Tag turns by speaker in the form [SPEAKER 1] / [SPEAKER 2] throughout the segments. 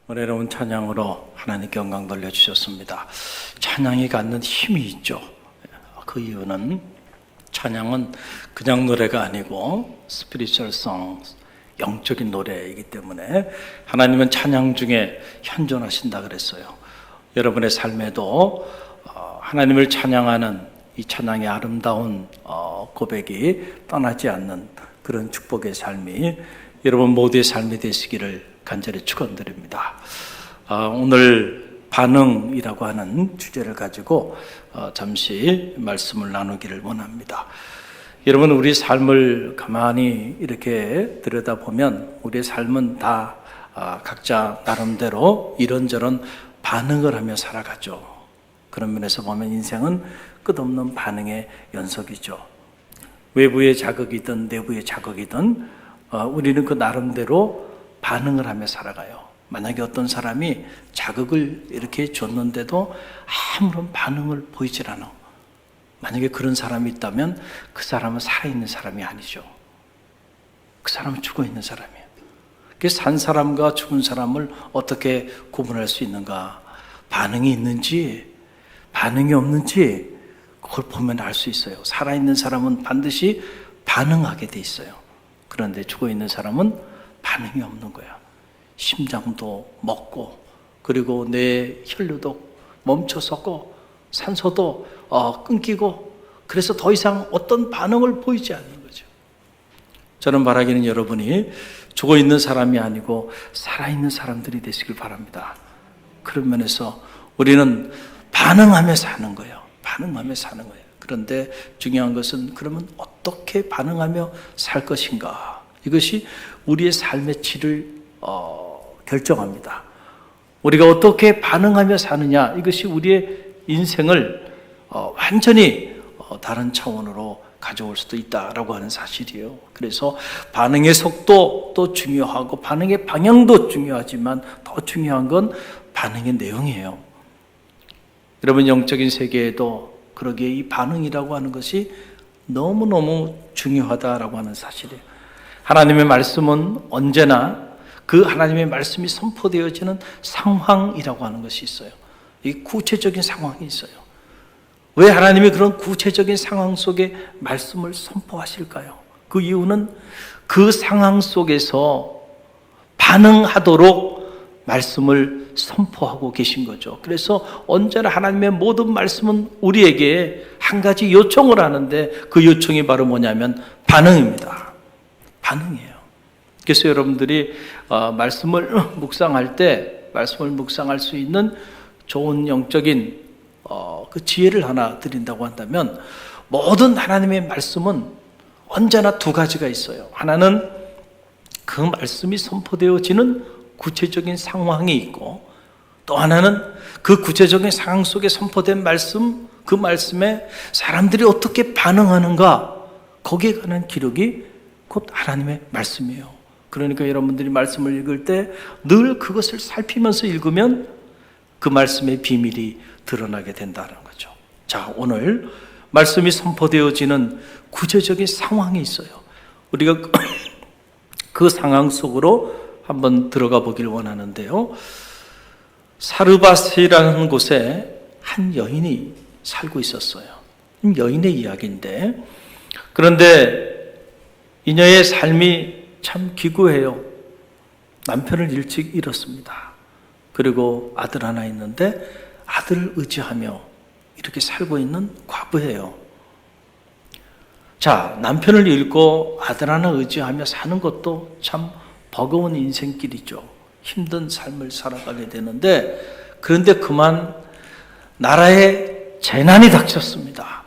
[SPEAKER 1] 은혜로운 찬양으로 하나님께 영광 돌려주셨습니다. 찬양이 갖는 힘이 있죠. 그 이유는 찬양은 그냥 노래가 아니고 스피리추얼송, 영적인 노래이기 때문에 하나님은 찬양 중에 현존하신다 그랬어요. 여러분의 삶에도 하나님을 찬양하는 이 찬양의 아름다운 고백이 떠나지 않는 그런 축복의 삶이 여러분 모두의 삶이 되시기를 간절히 축원드립니다. 오늘 반응이라고 하는 주제를 가지고 잠시 말씀을 나누기를 원합니다. 여러분, 우리 삶을 가만히 이렇게 들여다보면 우리의 삶은 다 각자 나름대로 이런저런 반응을 하며 살아가죠. 그런 면에서 보면 인생은 끝없는 반응의 연속이죠. 외부의 자극이든 내부의 자극이든 우리는 그 나름대로 반응을 하며 살아가요. 만약에 어떤 사람이 자극을 이렇게 줬는데도 아무런 반응을 보이질 않아. 만약에 그런 사람이 있다면 그 사람은 살아있는 사람이 아니죠. 그 사람은 죽어있는 사람이에요. 그래서 산 사람과 죽은 사람을 어떻게 구분할 수 있는가? 반응이 있는지 반응이 없는지 그걸 보면 알 수 있어요. 살아있는 사람은 반드시 반응하게 돼 있어요. 그런데 죽어있는 사람은 반응이 없는 거야. 심장도 멎고, 그리고 내 혈류도 멈춰섰고, 산소도 끊기고, 그래서 더 이상 어떤 반응을 보이지 않는 거죠. 저는 바라기는 여러분이 죽어있는 사람이 아니고 살아있는 사람들이 되시길 바랍니다. 그런 면에서 우리는 반응하며 사는 거예요. 반응하며 사는 거예요. 그런데 중요한 것은 그러면 어떻게 반응하며 살 것인가? 이것이 우리의 삶의 질을 결정합니다. 우리가 어떻게 반응하며 사느냐, 이것이 우리의 인생을 완전히 다른 차원으로 가져올 수도 있다라고 하는 사실이에요. 그래서 반응의 속도도 중요하고 반응의 방향도 중요하지만 더 중요한 건 반응의 내용이에요. 여러분, 영적인 세계에도 그러기에 이 반응이라고 하는 것이 너무너무 중요하다라고 하는 사실이에요. 하나님의 말씀은 언제나 그 하나님의 말씀이 선포되어지는 상황이라고 하는 것이 있어요. 이 구체적인 상황이 있어요. 왜 하나님이 그런 구체적인 상황 속에 말씀을 선포하실까요? 그 이유는 그 상황 속에서 반응하도록 말씀을 선포하고 계신 거죠. 그래서 언제나 하나님의 모든 말씀은 우리에게 한 가지 요청을 하는데 그 요청이 바로 뭐냐면 반응입니다. 반응이에요. 그래서 여러분들이 말씀을 묵상할 때 말씀을 묵상할 수 있는 좋은 영적인 그 지혜를 하나 드린다고 한다면 모든 하나님의 말씀은 언제나 두 가지가 있어요. 하나는 그 말씀이 선포되어지는 구체적인 상황이 있고, 또 하나는 그 구체적인 상황 속에 선포된 말씀, 그 말씀에 사람들이 어떻게 반응하는가, 거기에 관한 기록이 곧 하나님의 말씀이에요. 그러니까 여러분들이 말씀을 읽을 때 늘 그것을 살피면서 읽으면 그 말씀의 비밀이 드러나게 된다는 거죠. 자, 오늘 말씀이 선포되어지는 구체적인 상황이 있어요. 우리가 그 상황 속으로 한번 들어가 보길 원하는데요. 사르밧이라는 곳에 한 여인이 살고 있었어요. 여인의 이야기인데, 그런데 이녀의 삶이 참 기구해요. 남편을 일찍 잃었습니다. 그리고 아들 하나 있는데 아들을 의지하며 이렇게 살고 있는 과부예요. 자, 남편을 잃고 아들 하나 의지하며 사는 것도 참 버거운 인생길이죠. 힘든 삶을 살아가게 되는데, 그런데 그만 나라에 재난이 닥쳤습니다.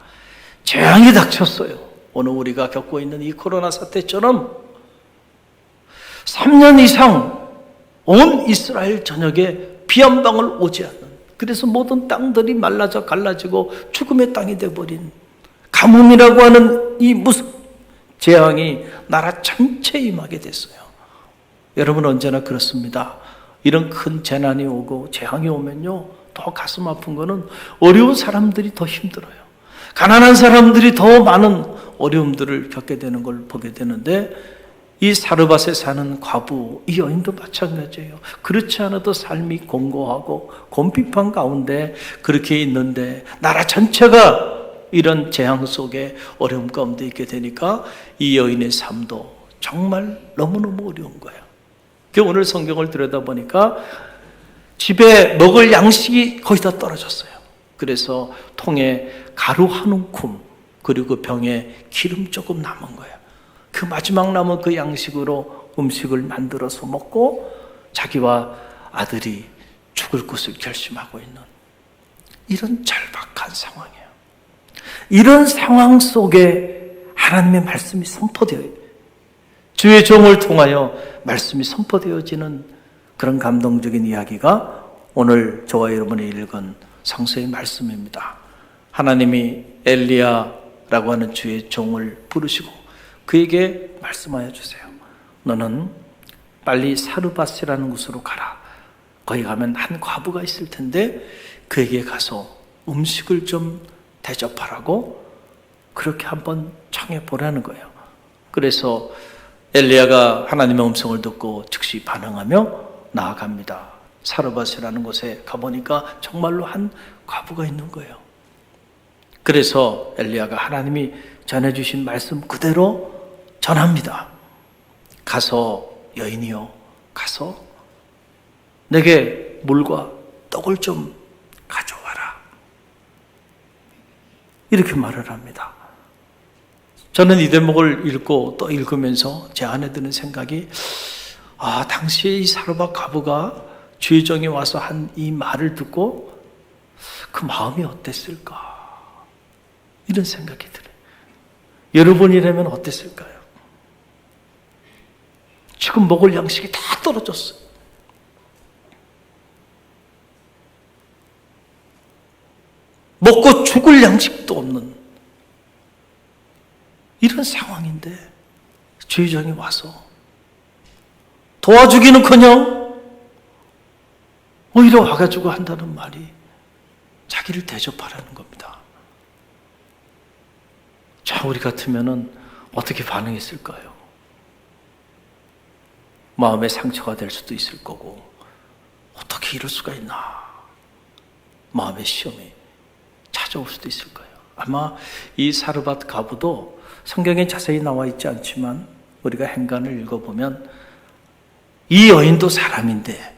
[SPEAKER 1] 재앙이 닥쳤어요. 오늘 우리가 겪고 있는 이 코로나 사태처럼 3년 이상 온 이스라엘 전역에 비 한 방울 오지 않는, 그래서 모든 땅들이 말라져 갈라지고 죽음의 땅이 되어버린 가뭄이라고 하는 이 무슨 재앙이 나라 전체에 임하게 됐어요. 여러분, 언제나 그렇습니다. 이런 큰 재난이 오고 재앙이 오면요, 더 가슴 아픈 거는 어려운 사람들이 더 힘들어요. 가난한 사람들이 더 많은 어려움들을 겪게 되는 걸 보게 되는데, 이 사르밧에 사는 과부, 이 여인도 마찬가지예요. 그렇지 않아도 삶이 공고하고 곤핍한 가운데 그렇게 있는데 나라 전체가 이런 재앙 속에 어려움 가운데 있게 되니까 이 여인의 삶도 정말 너무너무 어려운 거예요. 오늘 성경을 들여다보니까 집에 먹을 양식이 거의 다 떨어졌어요. 그래서 통에 가루 한 움큼 그리고 병에 기름 조금 남은 거예요. 그 마지막 남은 그 양식으로 음식을 만들어서 먹고 자기와 아들이 죽을 것을 결심하고 있는 이런 절박한 상황이에요. 이런 상황 속에 하나님의 말씀이 선포되어요. 주의 종을 통하여 말씀이 선포되어지는 그런 감동적인 이야기가 오늘 저와 여러분이 읽은 성서의 말씀입니다. 하나님이 엘리야라고 하는 주의 종을 부르시고 그에게 말씀하여 주세요. 너는 빨리 사르밧이라는 곳으로 가라. 거기 가면 한 과부가 있을 텐데 그에게 가서 음식을 좀 대접하라고 그렇게 한번 청해 보라는 거예요. 그래서 엘리야가 하나님의 음성을 듣고 즉시 반응하며 나아갑니다. 사르밧이라는 곳에 가보니까 정말로 한 과부가 있는 거예요. 그래서 엘리야가 하나님이 전해주신 말씀 그대로 전합니다. 가서 여인이요, 가서 내게 물과 떡을 좀 가져와라. 이렇게 말을 합니다. 저는 이 대목을 읽고 또 읽으면서 제 안에 드는 생각이 당시에 이 사르밧 과부가 주의 종이 와서 한 이 말을 듣고 그 마음이 어땠을까? 이런 생각이 들어요. 여러분이라면 어땠을까요? 지금 먹을 양식이 다 떨어졌어요. 먹고 죽을 양식도 없는 이런 상황인데 주의 종이 와서 도와주기는커녕 오히려 와가지고 한다는 말이 자기를 대접하라는 겁니다. 자, 우리 같으면은 어떻게 반응했을까요? 마음의 상처가 될 수도 있을 거고 어떻게 이럴 수가 있나 마음의 시험이 찾아올 수도 있을 거예요. 아마 이 사르밧 과부도 성경에 자세히 나와 있지 않지만 우리가 행간을 읽어보면 이 여인도 사람인데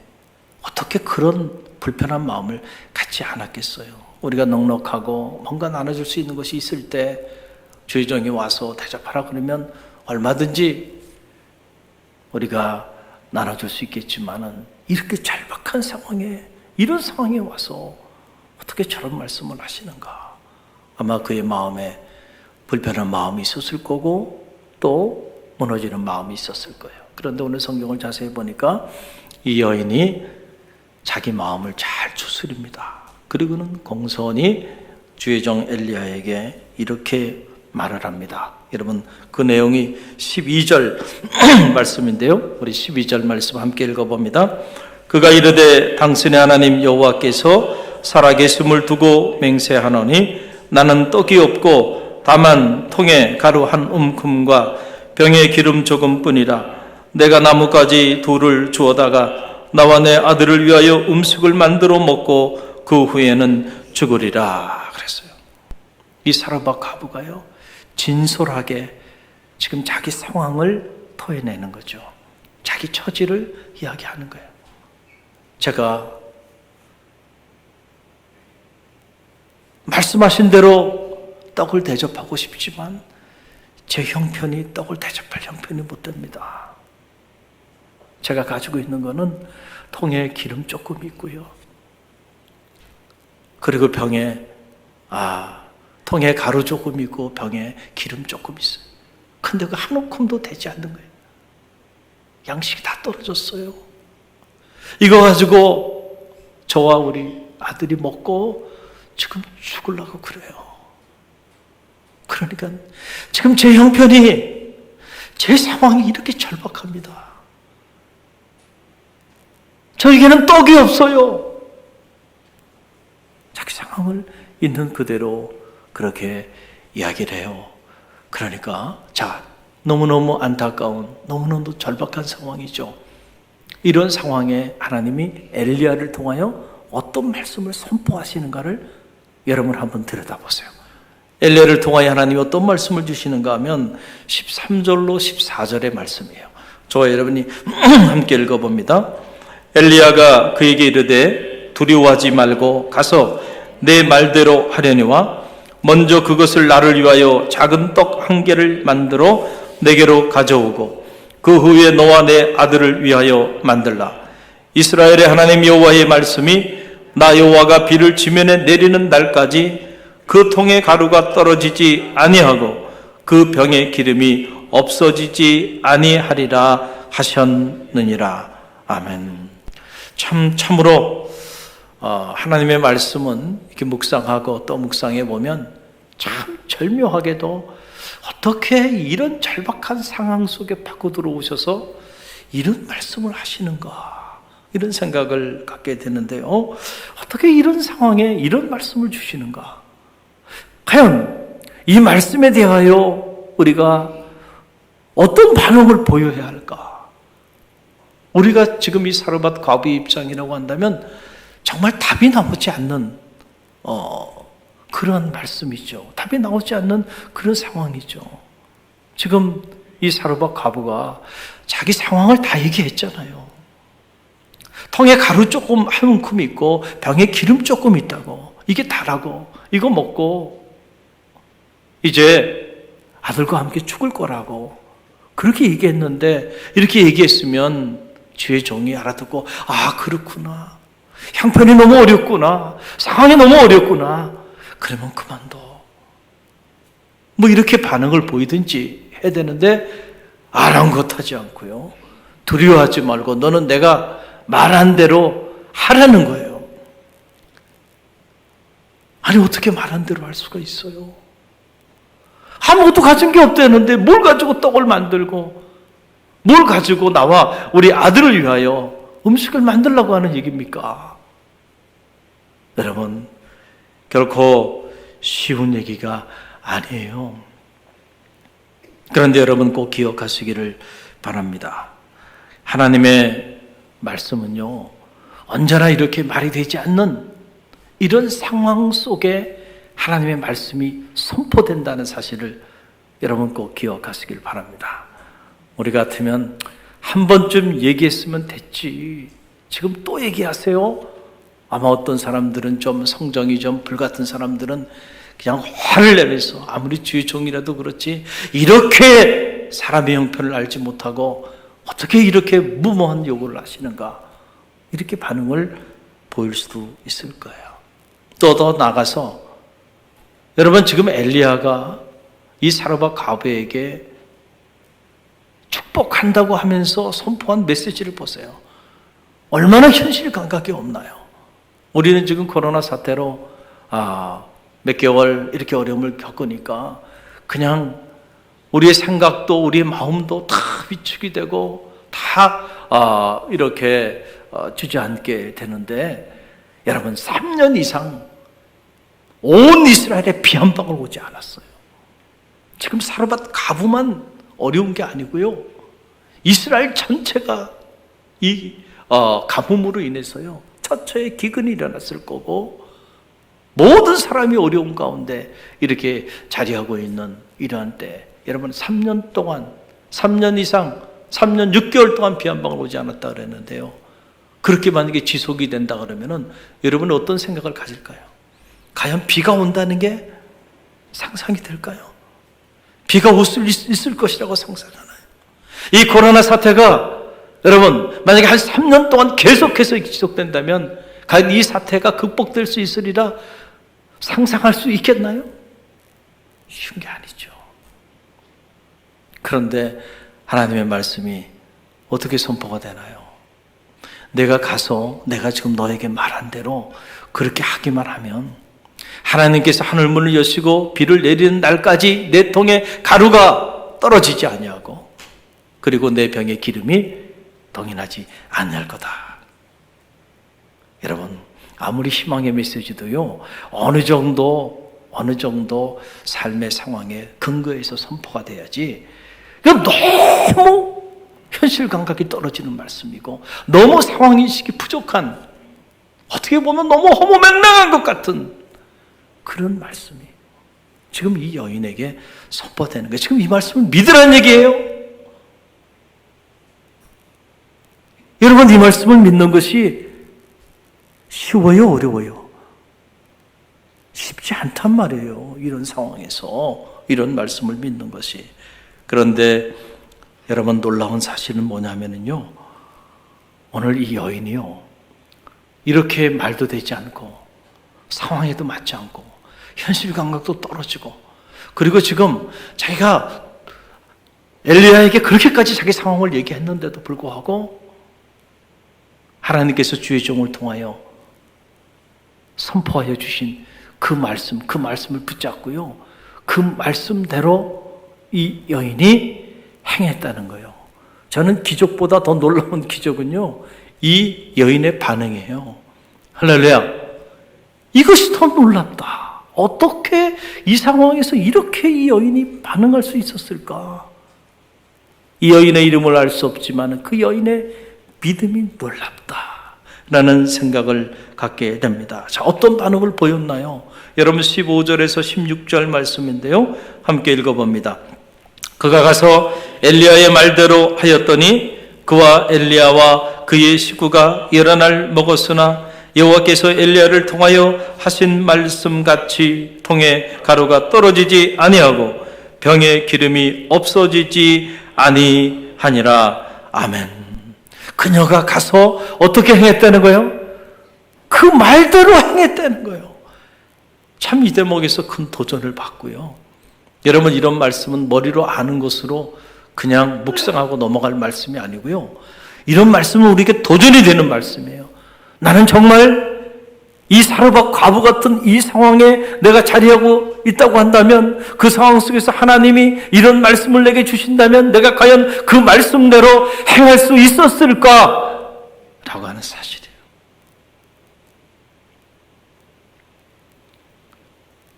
[SPEAKER 1] 어떻게 그런 불편한 마음을 갖지 않았겠어요. 우리가 넉넉하고 뭔가 나눠줄 수 있는 것이 있을 때 주의 종이 와서 대접하라 그러면 얼마든지 우리가 나눠줄 수 있겠지만은 이렇게 절박한 상황에 이런 상황에 와서 어떻게 저런 말씀을 하시는가? 아마 그의 마음에 불편한 마음이 있었을 거고 또 무너지는 마음이 있었을 거예요. 그런데 오늘 성경을 자세히 보니까 이 여인이 자기 마음을 잘 추스립니다. 그리고는 공손히 주의 종 엘리야에게 이렇게 말을 합니다. 여러분 그 내용이 12절 말씀인데요. 우리 12절 말씀 함께 읽어봅니다. 그가 이르되 당신의 하나님 여호와께서 살아계심을 두고 맹세하노니 나는 떡이 없고 다만 통에 가루 한 움큼과 병에 기름 조금뿐이라. 내가 나뭇가지 둘을 주어다가 나와 내 아들을 위하여 음식을 만들어 먹고 그 후에는 죽으리라 그랬어요. 이 사르밧 과부가요 진솔하게 지금 자기 상황을 토해내는 거죠. 자기 처지를 이야기하는 거예요. 제가 말씀하신 대로 떡을 대접하고 싶지만 제 형편이 떡을 대접할 형편이 못 됩니다. 제가 가지고 있는 거는 통에 기름 조금 있고요. 그리고 병에 통에 가루 조금 있고 병에 기름 조금 있어요. 근데 그 한 움큼도 되지 않는 거예요. 양식이 다 떨어졌어요. 이거 가지고 저와 우리 아들이 먹고 지금 죽으려고 그래요. 그러니까 지금 제 형편이 제 상황이 이렇게 절박합니다. 저에게는 떡이 없어요. 자기 상황을 있는 그대로 그렇게 이야기를 해요. 그러니까 자 너무너무 안타까운, 너무너무 절박한 상황이죠. 이런 상황에 하나님이 엘리야를 통하여 어떤 말씀을 선포하시는가를 여러분 한번 들여다보세요. 엘리야를 통하여 하나님이 어떤 말씀을 주시는가 하면 13절로 14절의 말씀이에요. 저와 여러분이 함께 읽어봅니다. 엘리야가 그에게 이르되 두려워하지 말고 가서 내 말대로 하려니와 먼저 그것을 나를 위하여 작은 떡 한 개를 만들어 내게로 가져오고 그 후에 너와 내 아들을 위하여 만들라. 이스라엘의 하나님 여호와의 말씀이 나 여호와가 비를 지면에 내리는 날까지 그 통의 가루가 떨어지지 아니하고 그 병의 기름이 없어지지 아니하리라 하셨느니라. 아멘. 참으로 하나님의 말씀은 이렇게 묵상하고 또 묵상해 보면 참 절묘하게도 어떻게 이런 절박한 상황 속에 파고 들어오셔서 이런 말씀을 하시는가, 이런 생각을 갖게 되는데요. 어떻게 이런 상황에 이런 말씀을 주시는가? 과연 이 말씀에 대하여 우리가 어떤 반응을 보여야 할까? 우리가 지금 이 사르밧 과부의 입장이라고 한다면 정말 답이 나오지 않는 그런 말씀이죠. 답이 나오지 않는 그런 상황이죠. 지금 이 사르밧 과부가 자기 상황을 다 얘기했잖아요. 통에 가루 조금 한 움큼 있고 병에 기름 조금 있다고, 이게 다라고, 이거 먹고 이제 아들과 함께 죽을 거라고 그렇게 얘기했는데, 이렇게 얘기했으면 주의 종이 알아듣고 아 그렇구나, 형편이 너무 어렵구나, 상황이 너무 어렵구나, 그러면 그만둬, 뭐 이렇게 반응을 보이든지 해야 되는데 아랑곳하지 않고요, 두려워하지 말고 너는 내가 말한 대로 하라는 거예요. 아니 어떻게 말한 대로 할 수가 있어요? 아무것도 가진 게 없다는데 뭘 가지고 떡을 만들고 뭘 가지고 나와 우리 아들을 위하여 음식을 만들려고 하는 얘기입니까? 여러분, 결코 쉬운 얘기가 아니에요. 그런데 여러분 꼭 기억하시기를 바랍니다. 하나님의 말씀은요, 언제나 이렇게 말이 되지 않는 이런 상황 속에 하나님의 말씀이 선포된다는 사실을 여러분 꼭 기억하시길 바랍니다. 우리 같으면 한 번쯤 얘기했으면 됐지, 지금 또 얘기하세요? 아마 어떤 사람들은 좀 성정이 좀 불같은 사람들은 그냥 화를 내면서 아무리 주의 종이라도 그렇지 이렇게 사람의 형편을 알지 못하고 어떻게 이렇게 무모한 요구를 하시는가, 이렇게 반응을 보일 수도 있을 거예요. 또 더 나가서 여러분 지금 엘리야가 이 사르밧 과부에게 축복한다고 하면서 선포한 메시지를 보세요. 얼마나 현실 감각이 없나요? 우리는 지금 코로나 사태로 몇 개월 이렇게 어려움을 겪으니까 그냥 우리의 생각도 우리의 마음도 다 위축이 되고 다 이렇게 주저앉게 되는데, 여러분 3년 이상 온 이스라엘에 비 한 방울 오지 않았어요. 지금 사르밧 과부만 어려운 게 아니고요, 이스라엘 전체가 이 가뭄으로 인해서요 처처에 기근이 일어났을 거고, 모든 사람이 어려운 가운데 이렇게 자리하고 있는 이러한 때, 여러분 3년 동안, 3년 이상, 3년 6개월 동안 비 한 방울 오지 않았다 그랬는데요, 그렇게 만약에 지속이 된다 그러면은 여러분은 어떤 생각을 가질까요? 과연 비가 온다는 게 상상이 될까요? 비가 올 수 있을 것이라고 상상하나요? 이 코로나 사태가 여러분 만약에 한 3년 동안 계속해서 지속된다면 과연 이 사태가 극복될 수 있으리라 상상할 수 있겠나요? 쉬운 게 아니죠. 그런데 하나님의 말씀이 어떻게 선포가 되나요? 내가 가서 내가 지금 너에게 말한 대로 그렇게 하기만 하면 하나님께서 하늘문을 여시고 비를 내리는 날까지 내 통에 가루가 떨어지지 아니하고 그리고 내 병에 기름이 동인하지 아니할 거다. 여러분, 아무리 희망의 메시지도요, 어느 정도 삶의 상황에 근거해서 선포가 돼야지 이건 너무 현실 감각이 떨어지는 말씀이고 너무 상황인식이 부족한, 어떻게 보면 너무 허무맹랑한 것 같은 그런 말씀이 지금 이 여인에게 선포되는 거예요. 지금 이 말씀을 믿으라는 얘기예요. 여러분, 이 말씀을 믿는 것이 쉬워요, 어려워요? 쉽지 않단 말이에요. 이런 상황에서 이런 말씀을 믿는 것이. 그런데 여러분, 놀라운 사실은 뭐냐면요, 오늘 이 여인이요, 이렇게 말도 되지 않고 상황에도 맞지 않고 현실 감각도 떨어지고, 그리고 지금 자기가 엘리야에게 그렇게까지 자기 상황을 얘기했는데도 불구하고 하나님께서 주의 종을 통하여 선포하여 주신 그 말씀을 붙잡고요, 그 말씀대로 이 여인이 행했다는 거예요. 저는 기적보다 더 놀라운 기적은요, 이 여인의 반응이에요. 할렐루야. 이것이 더 놀랍다. 어떻게 이 상황에서 이렇게 이 여인이 반응할 수 있었을까? 이 여인의 이름을 알 수 없지만 그 여인의 믿음이 놀랍다라는 생각을 갖게 됩니다. 자, 어떤 반응을 보였나요? 여러분, 15절에서 16절 말씀인데요, 함께 읽어봅니다. 그가 가서 엘리야의 말대로 하였더니 그와 엘리야와 그의 식구가 여러 날 먹었으나 여호와께서 엘리야를 통하여 하신 말씀같이 통에 가루가 떨어지지 아니하고 병에 기름이 없어지지 아니하니라. 아멘. 그녀가 가서 어떻게 행했다는 거예요? 그 말대로 행했다는 거예요. 참 이 대목에서 큰 도전을 받고요. 여러분, 이런 말씀은 머리로 아는 것으로 그냥 묵상하고 넘어갈 말씀이 아니고요, 이런 말씀은 우리에게 도전이 되는 말씀이에요. 나는 정말 이 사르밧 과부 같은 이 상황에 내가 자리하고 있다고 한다면, 그 상황 속에서 하나님이 이런 말씀을 내게 주신다면 내가 과연 그 말씀대로 행할 수 있었을까? 라고 하는 사실이에요.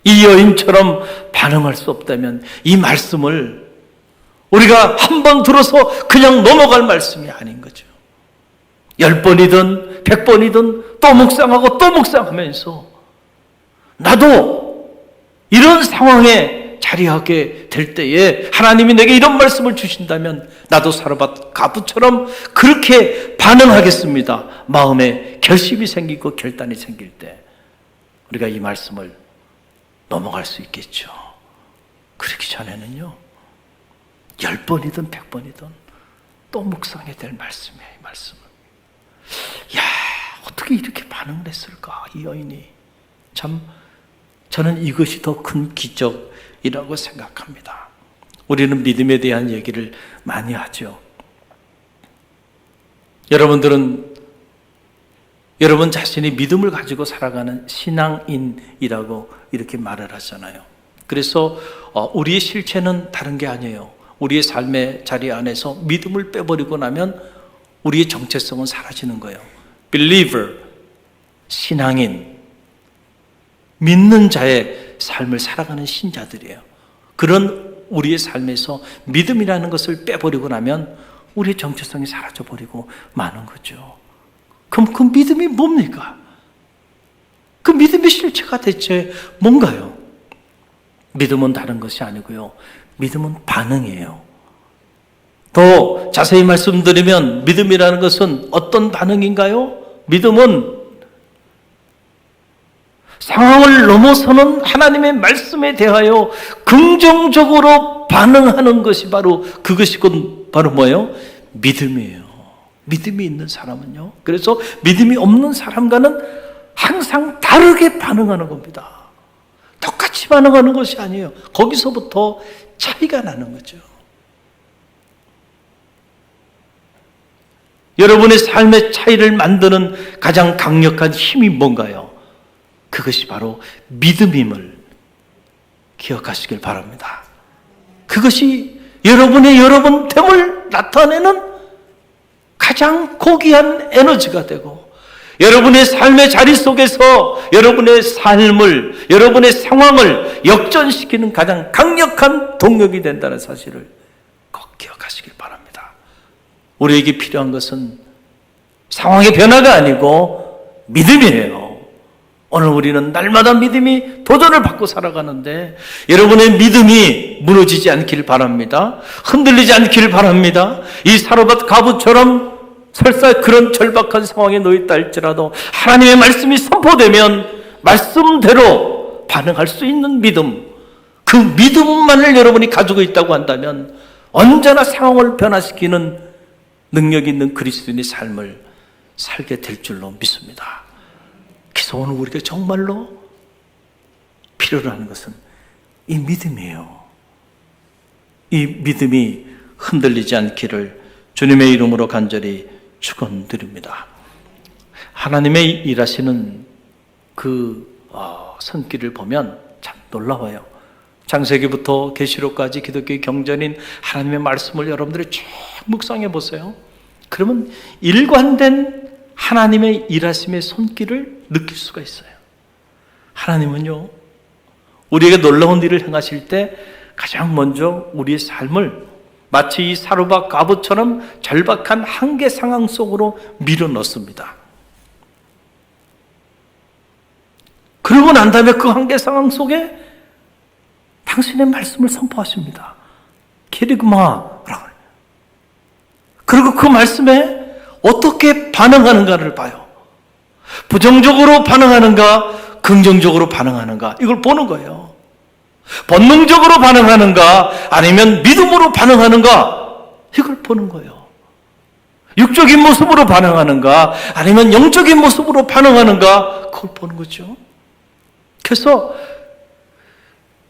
[SPEAKER 1] 이 여인처럼 반응할 수 없다면 이 말씀을 우리가 한 번 들어서 그냥 넘어갈 말씀이 아닌 거죠. 10번이든 100번이든 또 묵상하고 또 묵상하면서 나도 이런 상황에 자리하게 될 때에 하나님이 내게 이런 말씀을 주신다면 나도 사르밧 과부처럼 그렇게 반응하겠습니다. 마음에 결심이 생기고 결단이 생길 때 우리가 이 말씀을 넘어갈 수 있겠죠. 그렇기 전에는요, 10번이든 100번이든 또 묵상해야 될 말씀이에요. 이 말씀은. 야, 어떻게 이렇게 반응을 했을까, 이 여인이. 참 저는 이것이 더 큰 기적이라고 생각합니다. 우리는 믿음에 대한 얘기를 많이 하죠. 여러분들은 여러분 자신이 믿음을 가지고 살아가는 신앙인이라고 이렇게 말을 하잖아요. 그래서 우리의 실체는 다른 게 아니에요. 우리의 삶의 자리 안에서 믿음을 빼버리고 나면 우리의 정체성은 사라지는 거예요. believer, 신앙인, 믿는 자의 삶을 살아가는 신자들이에요. 그런 우리의 삶에서 믿음이라는 것을 빼버리고 나면 우리의 정체성이 사라져버리고 마는 거죠. 그럼 그 믿음이 뭡니까? 그 믿음의 실체가 대체 뭔가요? 믿음은 다른 것이 아니고요, 믿음은 반응이에요. 더 자세히 말씀드리면 믿음이라는 것은 어떤 반응인가요? 믿음은 상황을 넘어서는 하나님의 말씀에 대하여 긍정적으로 반응하는 것이 바로 그것이 바로 뭐예요? 믿음이에요. 믿음이 있는 사람은요, 그래서 믿음이 없는 사람과는 항상 다르게 반응하는 겁니다. 똑같이 반응하는 것이 아니에요. 거기서부터 차이가 나는 거죠. 여러분의 삶의 차이를 만드는 가장 강력한 힘이 뭔가요? 그것이 바로 믿음임을 기억하시길 바랍니다. 그것이 여러분됨을 나타내는 가장 고귀한 에너지가 되고, 여러분의 삶의 자리 속에서 여러분의 삶을, 여러분의 상황을 역전시키는 가장 강력한 동력이 된다는 사실을 꼭 기억하시길 바랍니다. 우리에게 필요한 것은 상황의 변화가 아니고 믿음이에요. 오늘 우리는 날마다 믿음이 도전을 받고 살아가는데 여러분의 믿음이 무너지지 않기를 바랍니다. 흔들리지 않기를 바랍니다. 이 사로밧 가부처럼 설사 그런 절박한 상황에 놓여있다 할지라도 하나님의 말씀이 선포되면 말씀대로 반응할 수 있는 믿음, 그 믿음만을 여러분이 가지고 있다고 한다면 언제나 상황을 변화시키는 능력 있는 그리스도인의 삶을 살게 될 줄로 믿습니다. 그래서 오늘 우리가 정말로 필요로 하는 것은 이 믿음이에요. 이 믿음이 흔들리지 않기를 주님의 이름으로 간절히 축원드립니다. 하나님의 일하시는 그 손길을 보면 참 놀라워요. 창세기부터 계시록까지 기독교의 경전인 하나님의 말씀을 여러분들이 쭉 묵상해 보세요. 그러면 일관된 하나님의 일하심의 손길을 느낄 수가 있어요. 하나님은요, 우리에게 놀라운 일을 행하실 때 가장 먼저 우리의 삶을 마치 이 사로밧 가부처럼 절박한 한계 상황 속으로 밀어넣습니다. 그러고 난 다음에 그 한계 상황 속에 당신의 말씀을 선포하십니다. 키리그마라고. 그리고 그 말씀에 어떻게 반응하는가를 봐요. 부정적으로 반응하는가, 긍정적으로 반응하는가, 이걸 보는 거예요. 본능적으로 반응하는가, 아니면 믿음으로 반응하는가, 이걸 보는 거예요. 육적인 모습으로 반응하는가, 아니면 영적인 모습으로 반응하는가, 그걸 보는 거죠. 그래서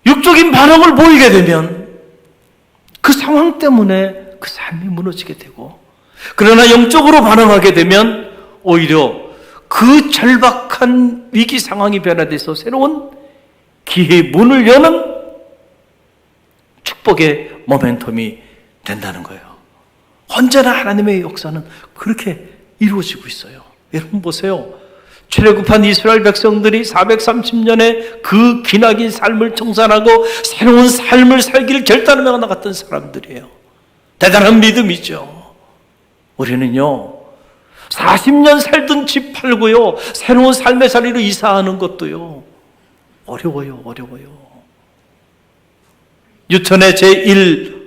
[SPEAKER 1] 육적인 반응을 보이게 되면 그 상황 때문에 그 삶이 무너지게 되고, 그러나 영적으로 반응하게 되면 오히려 그 절박한 위기 상황이 변화돼서 새로운 기회의 문을 여는 축복의 모멘텀이 된다는 거예요. 언제나 하나님의 역사는 그렇게 이루어지고 있어요. 여러분 보세요. 출애굽한 이스라엘 백성들이 430년의 그 기나긴 삶을 청산하고 새로운 삶을 살기를 결단하며 나갔던 사람들이에요. 대단한 믿음이죠. 우리는요, 40년 살던 집 팔고요, 새로운 삶의 자리로 이사하는 것도요, 어려워요. 뉴턴의 제1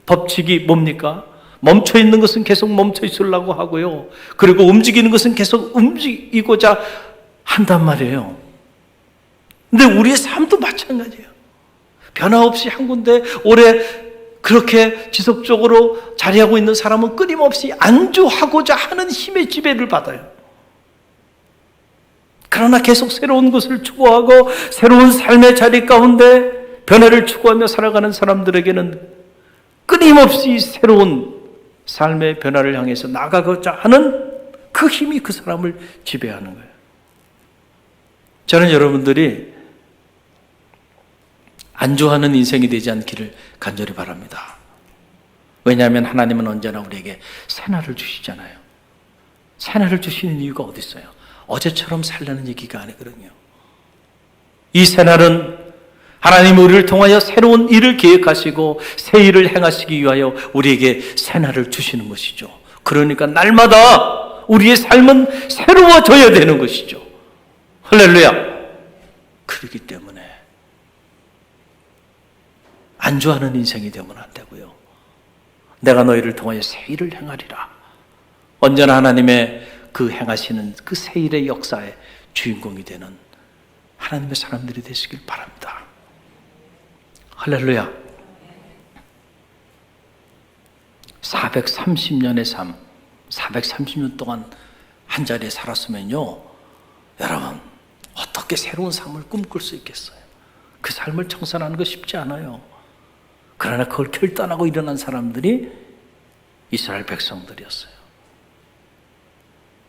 [SPEAKER 1] 법칙이 뭡니까? 멈춰 있는 것은 계속 멈춰 있으려고 하고요, 그리고 움직이는 것은 계속 움직이고자 한단 말이에요. 근데 우리의 삶도 마찬가지예요. 변화 없이 한 군데 오래 그렇게 지속적으로 자리하고 있는 사람은 끊임없이 안주하고자 하는 힘의 지배를 받아요. 그러나 계속 새로운 것을 추구하고 새로운 삶의 자리 가운데 변화를 추구하며 살아가는 사람들에게는 끊임없이 새로운 삶의 변화를 향해서 나가고자 하는 그 힘이 그 사람을 지배하는 거예요. 저는 여러분들이 안주하는 인생이 되지 않기를 간절히 바랍니다. 왜냐하면 하나님은 언제나 우리에게 새날을 주시잖아요. 새날을 주시는 이유가 어디 있어요? 어제처럼 살라는 얘기가 아니거든요. 이 새날은 하나님이 우리를 통하여 새로운 일을 계획하시고 새 일을 행하시기 위하여 우리에게 새날을 주시는 것이죠. 그러니까 날마다 우리의 삶은 새로워져야 되는 것이죠. 할렐루야. 그렇기 때문에 안주하는 인생이 되면 안 되고요. 내가 너희를 통하여 새 일을 행하리라. 언제나 하나님의 그 행하시는 그 새 일의 역사의 주인공이 되는 하나님의 사람들이 되시길 바랍니다. 할렐루야. 430년의 삶, 430년 동안 한 자리에 살았으면요, 여러분 어떻게 새로운 삶을 꿈꿀 수 있겠어요? 그 삶을 청산하는 거 쉽지 않아요. 그러나 그걸 결단하고 일어난 사람들이 이스라엘 백성들이었어요.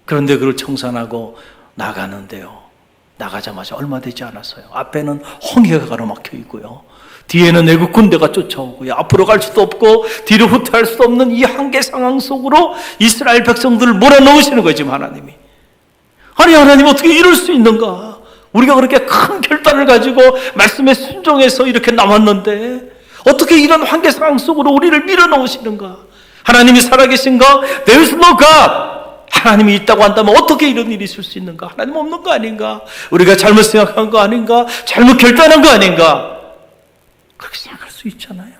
[SPEAKER 1] 그런데 그걸 청산하고 나가는데요, 나가자마자 얼마 되지 않았어요. 앞에는 홍해가 가로막혀 있고요, 뒤에는 애국 군대가 쫓아오고요, 앞으로 갈 수도 없고 뒤로 후퇴할 수도 없는 이 한계 상황 속으로 이스라엘 백성들을 몰아넣으시는 거예요. 지금 하나님이. 아니, 하나님 어떻게 이럴 수 있는가? 우리가 그렇게 큰 결단을 가지고 말씀에 순종해서 이렇게 나왔는데 어떻게 이런 한계 상황 속으로 우리를 밀어넣으시는가? 하나님이 살아계신가? There is no God. 하나님이 있다고 한다면 어떻게 이런 일이 있을 수 있는가? 하나님 없는 거 아닌가? 우리가 잘못 생각한 거 아닌가? 잘못 결단한 거 아닌가? 그렇게 생각할 수 있잖아요.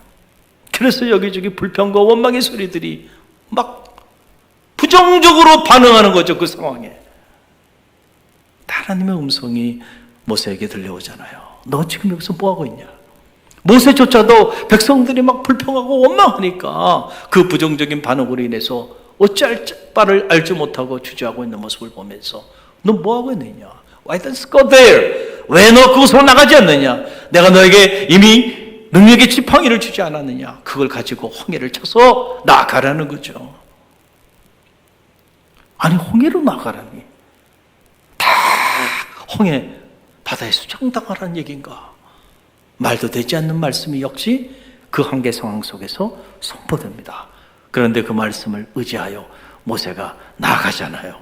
[SPEAKER 1] 그래서 여기저기 불평과 원망의 소리들이 막 부정적으로 반응하는 거죠. 그 상황에. 하나님의 음성이 모세에게 들려오잖아요. 너 지금 여기서 뭐하고 있냐? 모세조차도 백성들이 막 불평하고 원망하니까 그 부정적인 반응으로 인해서 어찌할 바를 알지 못하고 주저하고 있는 모습을 보면서 너 뭐하고 있느냐? Why don't you go there? 왜 너 그곳으로 나가지 않느냐? 내가 너에게 이미 능력의 지팡이를 주지 않았느냐? 그걸 가지고 홍해를 쳐서 나가라는 거죠. 아니 홍해로 나가라니. 다 홍해 바다에 수장당하라는 얘기인가? 말도 되지 않는 말씀이 역시 그 한계 상황 속에서 선포됩니다. 그런데 그 말씀을 의지하여 모세가 나가잖아요.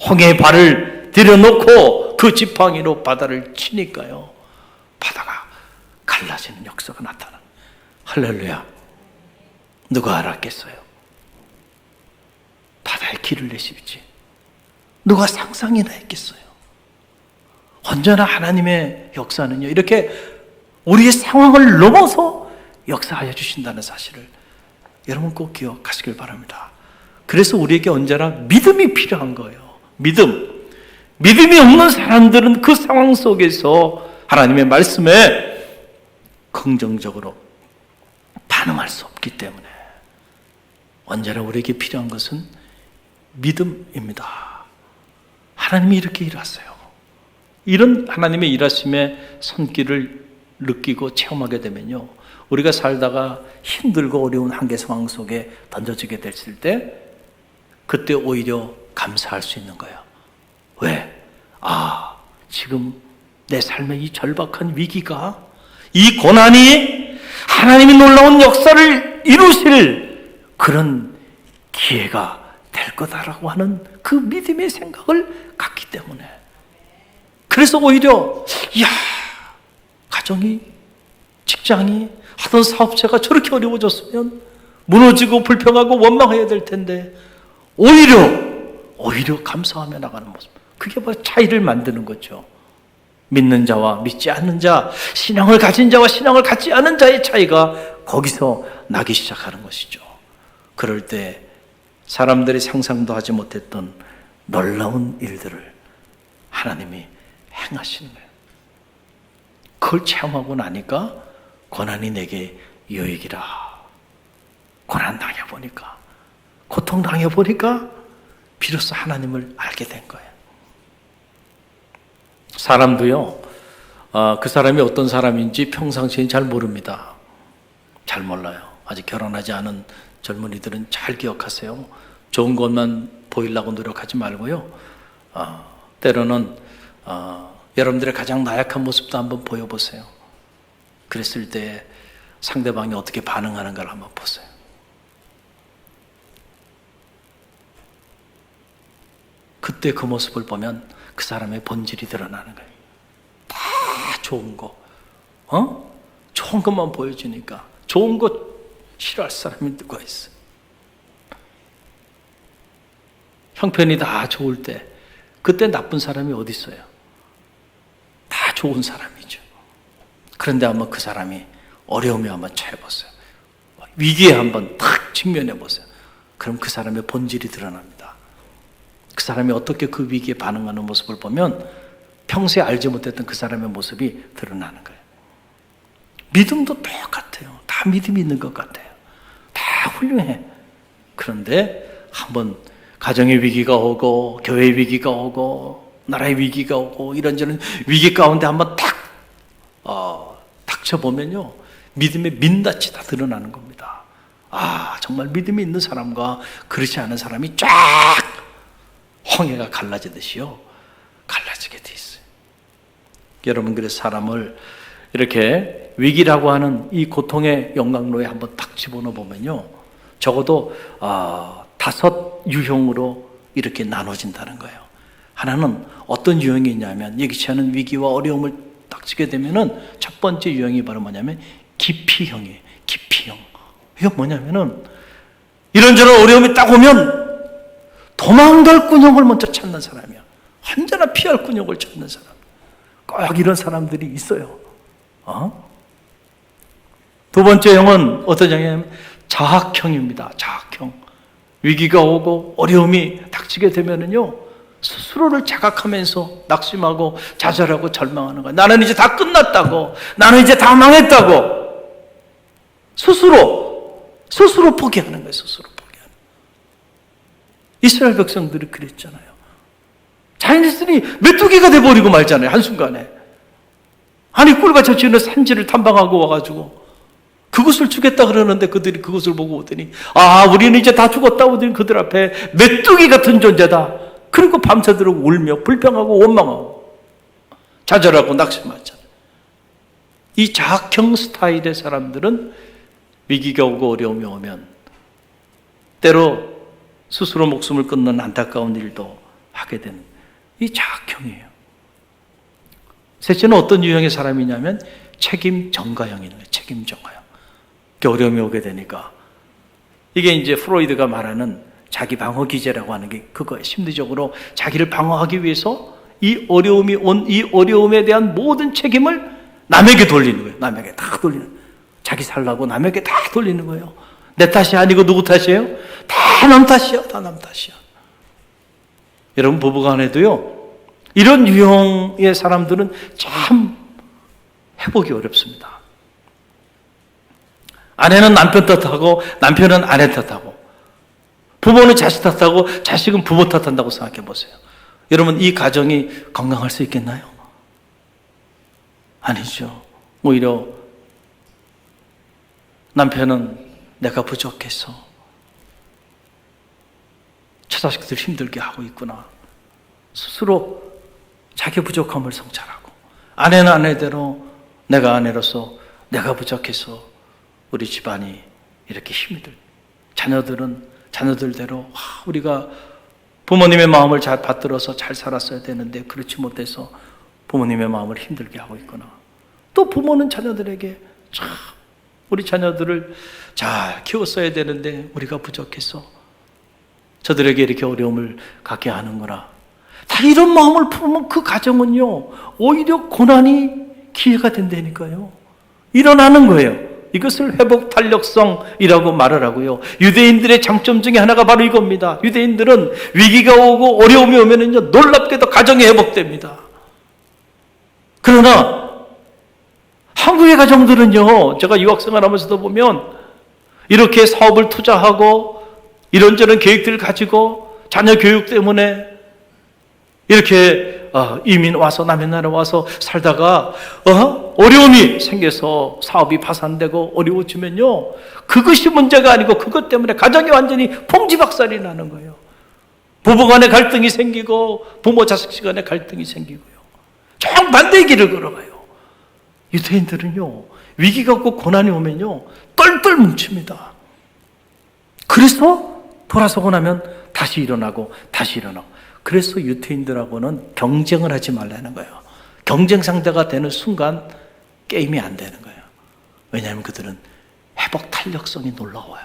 [SPEAKER 1] 홍해에 발을 들여놓고 그 지팡이로 바다를 치니까요. 바다가 갈라지는 역사가 나타나는. 할렐루야. 누가 알았겠어요? 바다에 길을 내시지. 누가 상상이나 했겠어요? 언제나 하나님의 역사는요, 이렇게 우리의 상황을 넘어서 역사하여 주신다는 사실을 여러분 꼭 기억하시길 바랍니다. 그래서 우리에게 언제나 믿음이 필요한 거예요. 믿음이 없는 사람들은 그 상황 속에서 하나님의 말씀에 긍정적으로 반응할 수 없기 때문에 언제나 우리에게 필요한 것은 믿음입니다. 하나님이 이렇게 일하세요. 이런 하나님의 일하심의 손길을 느끼고 체험하게 되면요, 우리가 살다가 힘들고 어려운 한계 상황 속에 던져지게 됐을 때 그때 오히려 감사할 수 있는 거예요. 왜? 지금 내 삶의 이 절박한 위기가, 이 고난이 하나님이 놀라운 역사를 이루실 그런 기회가 될 거다라고 하는 그 믿음의 생각을 갖기 때문에, 그래서 오히려 가정이, 직장이, 하던 사업체가 저렇게 어려워졌으면 무너지고 불평하고 원망해야 될 텐데 오히려 감사하며 나가는 모습, 그게 바로 차이를 만드는 거죠. 믿는 자와 믿지 않는 자, 신앙을 가진 자와 신앙을 갖지 않은 자의 차이가 거기서 나기 시작하는 것이죠. 그럴 때 사람들이 상상도 하지 못했던 놀라운 일들을 하나님이 행하시는 거예요. 그걸 체험하고 나니까 고난이 내게 유익이라. 고난 당해보니까, 고통 당해보니까 비로소 하나님을 알게 된 거예요. 사람도요, 그 사람이 어떤 사람인지 평상시에 잘 모릅니다. 잘 몰라요. 아직 결혼하지 않은 젊은이들은 잘 기억하세요. 좋은 것만 보이려고 노력하지 말고요. 때로는 여러분들의 가장 나약한 모습도 한번 보여보세요. 그랬을 때 상대방이 어떻게 반응하는가를 한번 보세요. 그때 그 모습을 보면 그 사람의 본질이 드러나는 거예요. 다 좋은 거, 좋은 것만 보여주니까 좋은 것 싫어할 사람이 누가 있어요? 형편이 다 좋을 때 그때 나쁜 사람이 어디 있어요? 다 좋은 사람이죠. 그런데 한번 그 사람이 어려움에 한번 처해보세요. 위기에 한번 탁 직면해 보세요. 그럼 그 사람의 본질이 드러납니다. 그 사람이 어떻게 그 위기에 반응하는 모습을 보면 평소에 알지 못했던 그 사람의 모습이 드러나는 거예요. 믿음도 똑같아요. 다 믿음이 있는 것 같아요. 다 훌륭해. 그런데 한번 가정의 위기가 오고 교회의 위기가 오고 나라의 위기가 오고 이런저런 위기 가운데 한번 탁 닥쳐보면요, 믿음의 민낯이 다 드러나는 겁니다. 정말 믿음이 있는 사람과 그렇지 않은 사람이 쫙 홍해가 갈라지듯이요, 갈라지게 돼 있어요. 여러분, 그래서 사람을 이렇게 위기라고 하는 이 고통의 영광로에 한번 딱 집어넣어 보면요, 적어도 5 유형으로 이렇게 나눠진다는 거예요. 하나는 어떤 유형이 있냐면, 예기치 않은 위기와 어려움을 닥치게 되면은 첫 번째 유형이 바로 뭐냐면 기피형이에요. 기피형. 이게 뭐냐면은 이런저런 어려움이 딱 오면 도망갈 꾼형을 먼저 찾는 사람이야. 언제나 피할 꾼형을 찾는 사람. 꼭 이런 사람들이 있어요. 두 번째 형은 어떤 형이냐면 자학형입니다. 자학형. 위기가 오고 어려움이 닥치게 되면은요, 스스로를 자각하면서 낙심하고 좌절하고 절망하는 거예요. 나는 이제 다 끝났다고. 나는 이제 다 망했다고. 스스로 포기하는 거예요. 스스로 포기하는. 이스라엘 백성들이 그랬잖아요. 자기네들이 메뚜기가 돼버리고 말잖아요. 한순간에. 아니 꿀과 젖이 있는 산지를 탐방하고 와가지고 그것을 주겠다 그러는데 그들이 그것을 보고 오더니 우리는 이제 다 죽었다 오더니 그들 앞에 메뚜기 같은 존재다. 그리고 밤새도록 울며 불평하고 원망하고 좌절하고 낙심하잖아요. 이 자학형 스타일의 사람들은 위기가 오고 어려움이 오면 때로 스스로 목숨을 끊는 안타까운 일도 하게 되는 이 자학형이에요. 셋째는 어떤 유형의 사람이냐면 책임 전가형이에요. 책임 전가형. 어려움이 오게 되니까 이게 이제 프로이드가 말하는 자기 방어 기제라고 하는 게 그거예요. 심리적으로 자기를 방어하기 위해서 이 어려움이 온 이 어려움에 대한 모든 책임을 남에게 돌리는 거예요. 남에게 다 돌리는. 자기 살라고 남에게 다 돌리는 거예요. 내 탓이 아니고 누구 탓이에요? 다 남 탓이야. 다 남 탓이야. 여러분 부부간에도요, 이런 유형의 사람들은 참 회복이 어렵습니다. 아내는 남편 탓하고 남편은 아내 탓하고 부모는 자식 탓하고 자식은 부모 탓한다고 생각해 보세요. 여러분 이 가정이 건강할 수 있겠나요? 아니죠. 오히려 남편은 내가 부족해서 처자식들 힘들게 하고 있구나. 스스로 자기 부족함을 성찰하고, 아내는 아내대로 내가 아내로서 내가 부족해서 우리 집안이 이렇게 힘이 들. 자녀들은 자녀들대로 우리가 부모님의 마음을 잘 받들어서 잘 살았어야 되는데 그렇지 못해서 부모님의 마음을 힘들게 하고 있구나. 또 부모는 자녀들에게 참 우리 자녀들을 잘 키웠어야 되는데 우리가 부족해서 저들에게 이렇게 어려움을 갖게 하는구나. 다 이런 마음을 품으면 그 가정은요, 오히려 고난이 기회가 된다니까요. 일어나는 거예요. 이것을 회복 탄력성이라고 말을 하고요. 유대인들의 장점 중에 하나가 바로 이겁니다. 유대인들은 위기가 오고 어려움이 오면은요, 놀랍게도 가정이 회복됩니다. 그러나 한국의 가정들은요, 제가 유학생활 하면서도 보면 이렇게 사업을 투자하고 이런저런 계획들을 가지고 자녀 교육 때문에 이렇게 이민 와서 남의 나라 와서 살다가 어려움이 생겨서 사업이 파산되고 어려워지면요, 그것이 문제가 아니고 그것 때문에 가정이 완전히 풍지박살이 나는 거예요. 부부 간에 갈등이 생기고 부모 자식 간에 갈등이 생기고요. 정반대의 길을 걸어가요. 유대인들은요, 위기가 오고 고난이 오면요, 똘똘 뭉칩니다. 그래서 돌아서고 나면 다시 일어나고 다시 일어나고. 그래서 유대인들하고는 경쟁을 하지 말라는 거예요. 경쟁 상대가 되는 순간 게임이 안 되는 거예요. 왜냐하면 그들은 회복 탄력성이 놀라워요.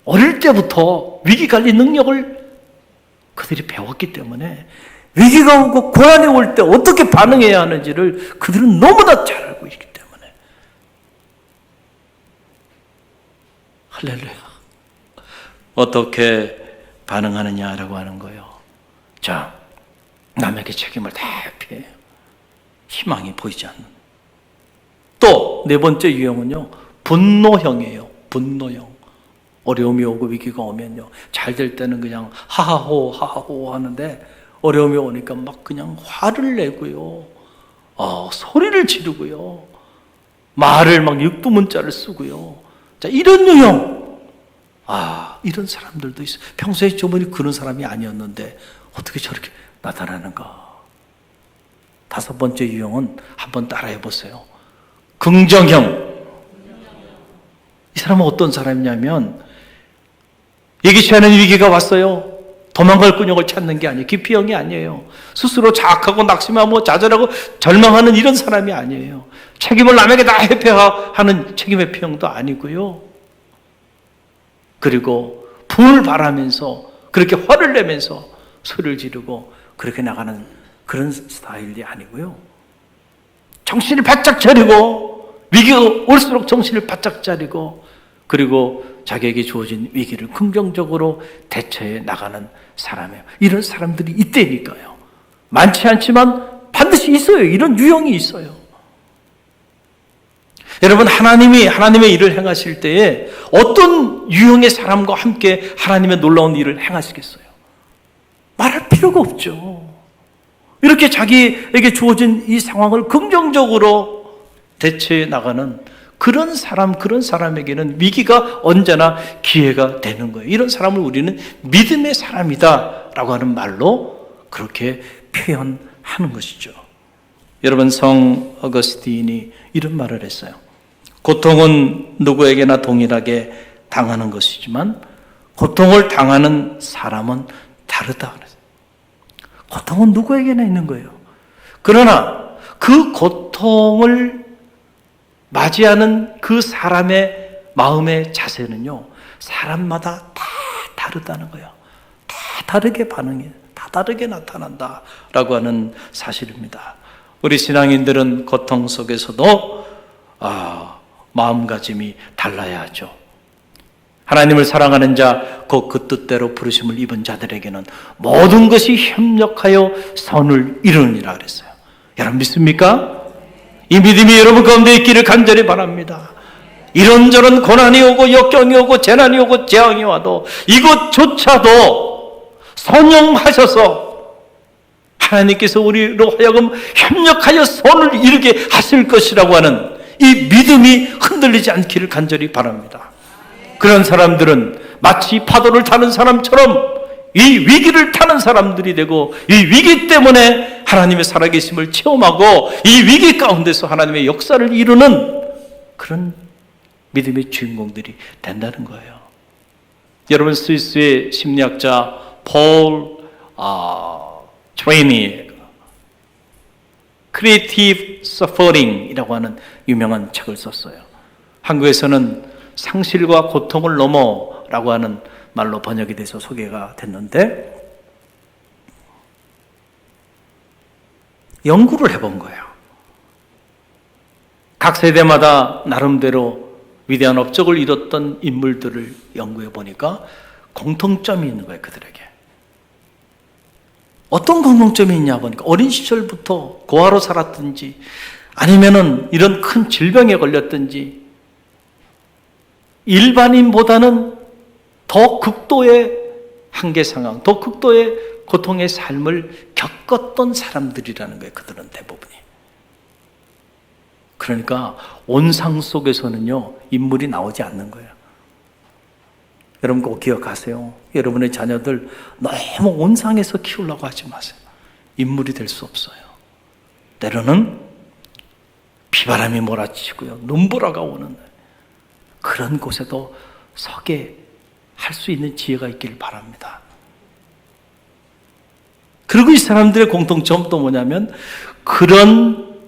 [SPEAKER 1] 어릴 때부터 위기관리 능력을 그들이 배웠기 때문에 위기가 오고 고난이 올 때 어떻게 반응해야 하는지를 그들은 너무나 잘 알고 있기 때문에. 할렐루야. 어떻게 반응하느냐라고 하는 거예요. 자, 남에게 책임을 다 피해요. 희망이 보이지 않는. 또 네 번째 유형은요, 분노형이에요. 분노형. 어려움이 오고 위기가 오면요, 잘 될 때는 그냥 하하호 하하호 하는데 어려움이 오니까 막 그냥 화를 내고요, 소리를 지르고요, 말을 막 육두문자를 쓰고요. 자, 이런 유형. 이런 사람들도 있어요. 평소에 저분이 그런 사람이 아니었는데 어떻게 저렇게 나타나는가. 다섯 번째 유형은 한번 따라해 보세요. 긍정형. 이 사람은 어떤 사람이냐면 예기치 않은 위기가 왔어요. 도망갈 끈형을 찾는 게 아니에요. 기피형이 아니에요. 스스로 자학하고 낙심하고 좌절하고 절망하는 이런 사람이 아니에요. 책임을 남에게 다 회피하는 책임 회피형도 아니고요. 그리고 분을 바라면서 그렇게 화를 내면서 소리를 지르고 그렇게 나가는 그런 스타일이 아니고요. 정신을 바짝 차리고 위기가 올수록 정신을 바짝 차리고 그리고 자기에게 주어진 위기를 긍정적으로 대처해 나가는 사람이에요. 이런 사람들이 있다니까요. 많지 않지만 반드시 있어요. 이런 유형이 있어요. 여러분, 하나님의 일을 행하실 때에 어떤 유형의 사람과 함께 하나님의 놀라운 일을 행하시겠어요? 말할 필요가 없죠. 이렇게 자기에게 주어진 이 상황을 긍정적으로 대처해 나가는 그런 사람에게는 위기가 언제나 기회가 되는 거예요. 이런 사람을 우리는 믿음의 사람이다라고 하는 말로 그렇게 표현하는 것이죠. 여러분, 성 어거스틴이 이런 말을 했어요. 고통은 누구에게나 동일하게 당하는 것이지만 고통을 당하는 사람은 다르다 그랬어요. 고통은 누구에게나 있는 거예요. 그러나 그 고통을 맞이하는 그 사람의 마음의 자세는요, 사람마다 다 다르다는 거예요. 다 다르게 반응해, 다 다르게 나타난다라고 하는 사실입니다. 우리 신앙인들은 고통 속에서도 마음가짐이 달라야 하죠. 하나님을 사랑하는 자, 곧 그 뜻대로 부르심을 입은 자들에게는 모든 것이 협력하여 선을 이루느니라 그랬어요. 여러분 믿습니까? 이 믿음이 여러분 가운데 있기를 간절히 바랍니다. 이런저런 고난이 오고 역경이 오고 재난이 오고 재앙이 와도 이것조차도 선용하셔서 하나님께서 우리로 하여금 협력하여 선을 이루게 하실 것이라고 하는 이 믿음이 흔들리지 않기를 간절히 바랍니다. 그런 사람들은 마치 파도를 타는 사람처럼 이 위기를 타는 사람들이 되고 이 위기 때문에 하나님의 살아계심을 체험하고 이 위기 가운데서 하나님의 역사를 이루는 그런 믿음의 주인공들이 된다는 거예요. 여러분, 스위스의 심리학자 폴 트레이니 Creative Suffering이라고 하는 유명한 책을 썼어요. 한국에서는 상실과 고통을 넘어라고 하는 말로 번역이 돼서 소개가 됐는데 연구를 해본 거예요. 각 세대마다 나름대로 위대한 업적을 이뤘던 인물들을 연구해 보니까 공통점이 있는 거예요, 그들에게. 어떤 공통점이 있냐 보니까 어린 시절부터 고아로 살았든지 아니면은 이런 큰 질병에 걸렸든지 일반인보다는 더 극도의 한계 상황, 더 극도의 고통의 삶을 겪었던 사람들이라는 거예요, 그들은 대부분이. 그러니까 온상 속에서는요, 인물이 나오지 않는 거예요. 여러분 꼭 기억하세요. 여러분의 자녀들 너무 온상에서 키우려고 하지 마세요. 인물이 될 수 없어요. 때로는 비바람이 몰아치고요, 눈보라가 오는 그런 곳에도 서게 할 수 있는 지혜가 있길 바랍니다. 그리고 이 사람들의 공통점 또 뭐냐면 그런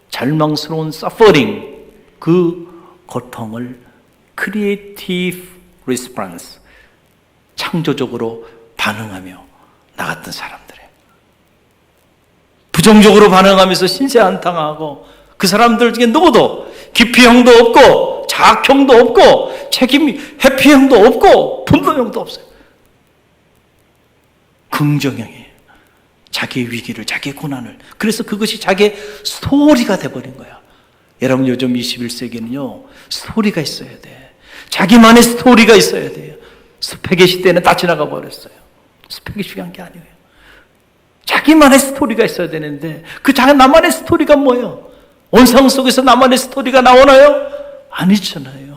[SPEAKER 1] 절망스러운 suffering, 그 고통을 creative response, 창조적으로 반응하며 나갔던 사람들이에요. 부정적으로 반응하면서 신세한탄하고 그 사람들 중에 누구도 기피형도 없고 자학형도 없고 회피형도 없고 분노형도 없어요. 긍정형이에요. 자기의 위기를, 자기의 고난을. 그래서 그것이 자기의 스토리가 돼버린 거야. 여러분 요즘 21세기는요 스토리가 있어야 돼. 자기만의 스토리가 있어야 돼요. 스펙의 시대는 다 지나가 버렸어요. 스펙이 중요한 게 아니에요. 자기만의 스토리가 있어야 되는데 나만의 스토리가 뭐예요? 온상 속에서 나만의 스토리가 나오나요? 아니잖아요.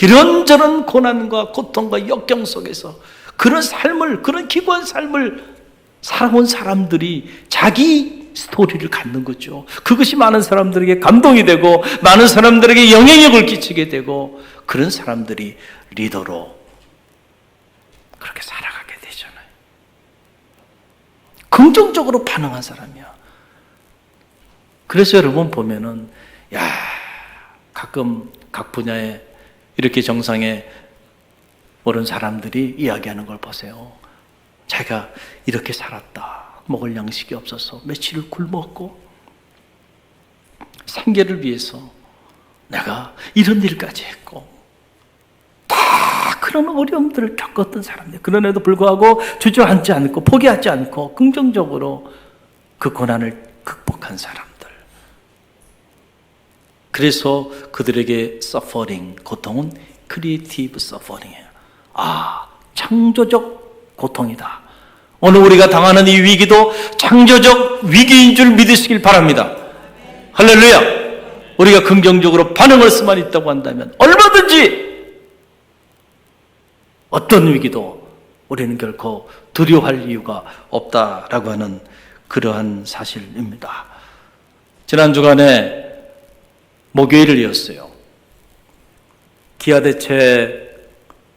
[SPEAKER 1] 이런저런 고난과 고통과 역경 속에서 그런 삶을, 그런 기구한 삶을 살아온 사람들이 자기 스토리를 갖는 거죠. 그것이 많은 사람들에게 감동이 되고 많은 사람들에게 영향력을 끼치게 되고 그런 사람들이 리더로 그렇게 살아가게 되잖아요. 긍정적으로 반응한 사람이야. 그래서 여러분 보면은 가끔 각 분야에 이렇게 정상에 오른 사람들이 이야기하는 걸 보세요. 자기가 이렇게 살았다. 먹을 양식이 없어서 며칠을 굶었고 생계를 위해서 내가 이런 일까지 했고 다 그런 어려움들을 겪었던 사람들. 그런에도 불구하고 주저앉지 않고 포기하지 않고 긍정적으로 그 고난을 극복한 사람들. 그래서 그들에게 suffering, 고통은 creative suffering이에요. 창조적 고통이다. 오늘 우리가 당하는 이 위기도 창조적 위기인 줄 믿으시길 바랍니다. 할렐루야. 우리가 긍정적으로 반응할 수만 있다고 한다면 얼마든지 어떤 위기도 우리는 결코 두려워할 이유가 없다라고 하는 그러한 사실입니다. 지난 주간에 목요일을 이었어요. 기아대체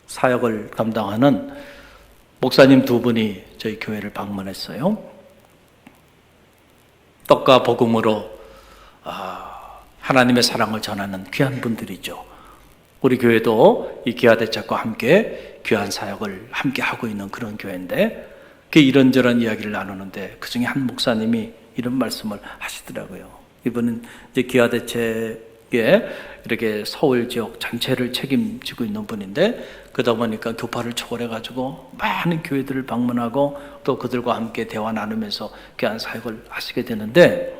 [SPEAKER 1] 사역을 감당하는 목사님 두 분이 저희 교회를 방문했어요. 떡과 복음으로 하나님의 사랑을 전하는 귀한 분들이죠. 우리 교회도 이 기아대책과 함께 귀한 사역을 함께 하고 있는 그런 교회인데 이런저런 이야기를 나누는데 그중에 한 목사님이 이런 말씀을 하시더라고요. 이분은 이제 기아대책에 이렇게 서울 지역 전체를 책임지고 있는 분인데 그러다 보니까 교파를 초월해가지고 많은 교회들을 방문하고 또 그들과 함께 대화 나누면서 귀한 사역을 하시게 되는데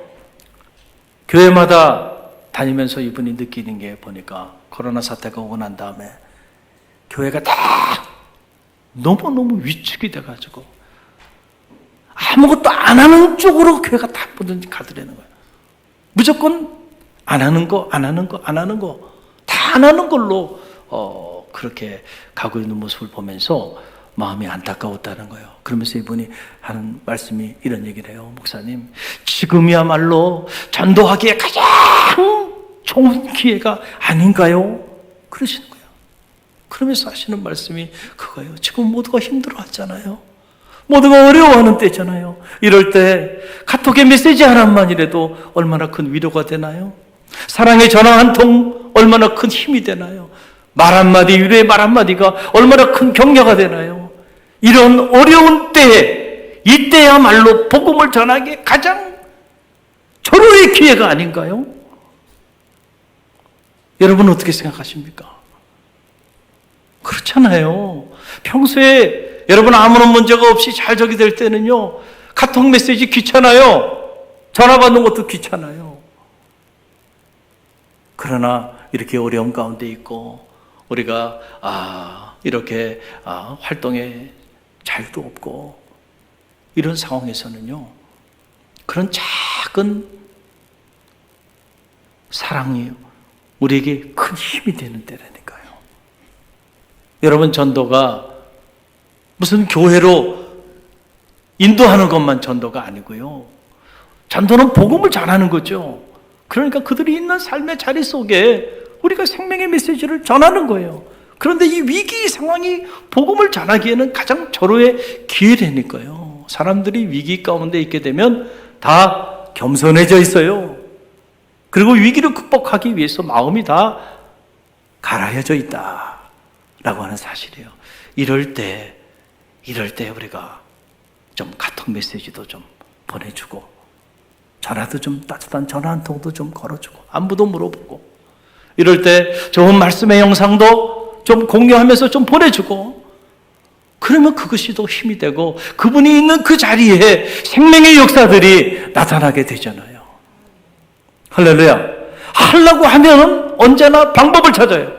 [SPEAKER 1] 교회마다 다니면서 이분이 느끼는 게 보니까 코로나 사태가 오고 난 다음에 교회가 다 너무너무 위축이 돼가지고 아무것도 안 하는 쪽으로 교회가 다 뭐든지 가더라는 거예요. 무조건 안 하는 거 다 안 하는 걸로 그렇게 가고 있는 모습을 보면서 마음이 안타까웠다는 거예요. 그러면서 이분이 하는 말씀이 이런 얘기를 해요. 목사님, 지금이야말로 전도하기에 가장 좋은 기회가 아닌가요? 그러시는 거예요. 그러면서 하시는 말씀이 그거예요. 지금 모두가 힘들어하잖아요. 모두가 어려워하는 때잖아요. 이럴 때 카톡의 메시지 하나만이라도 얼마나 큰 위로가 되나요? 사랑의 전화 한 통 얼마나 큰 힘이 되나요? 말 한마디, 위로의 말 한마디가 얼마나 큰 격려가 되나요? 이런 어려운 때에 이때야말로 복음을 전하기에 가장 절호의 기회가 아닌가요? 여러분 어떻게 생각하십니까? 그렇잖아요. 평소에 여러분 아무런 문제가 없이 잘 적이 될 때는요, 카톡 메시지 귀찮아요. 전화 받는 것도 귀찮아요. 그러나 이렇게 어려움 가운데 있고 우리가 이렇게 활동에 자유도 없고 이런 상황에서는요, 그런 작은 사랑이 우리에게 큰 힘이 되는 때라니까요. 여러분, 전도가 무슨 교회로 인도하는 것만 전도가 아니고요, 전도는 복음을 전하는 거죠. 그러니까 그들이 있는 삶의 자리 속에 우리가 생명의 메시지를 전하는 거예요. 그런데 이 위기 상황이 복음을 전하기에는 가장 절호의 기회라니까요. 사람들이 위기 가운데 있게 되면 다 겸손해져 있어요. 그리고 위기를 극복하기 위해서 마음이 다 갈아여져 있다라고 하는 사실이에요. 이럴 때 우리가 좀 카톡 메시지도 좀 보내주고, 전화도 좀 따뜻한 전화 한 통도 좀 걸어주고, 안부도 물어보고, 이럴 때 좋은 말씀의 영상도 좀 공유하면서 좀 보내주고, 그러면 그것이 더 힘이 되고 그분이 있는 그 자리에 생명의 역사들이 나타나게 되잖아요. 할렐루야. 하려고 하면 언제나 방법을 찾아요.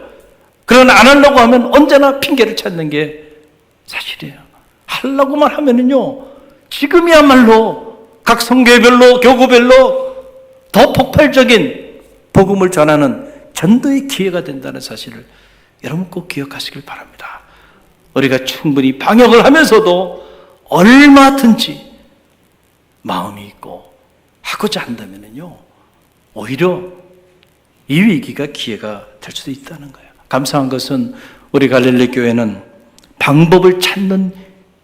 [SPEAKER 1] 그러나 안 하려고 하면 언제나 핑계를 찾는 게 사실이에요. 하려고만 하면은요, 지금이야말로 각 성교별로, 교구별로 더 폭발적인 복음을 전하는 전도의 기회가 된다는 사실을 여러분 꼭 기억하시길 바랍니다. 우리가 충분히 방역을 하면서도 얼마든지 마음이 있고 하고자 한다면요, 오히려 이 위기가 기회가 될 수도 있다는 거예요. 감사한 것은 우리 갈릴리 교회는 방법을 찾는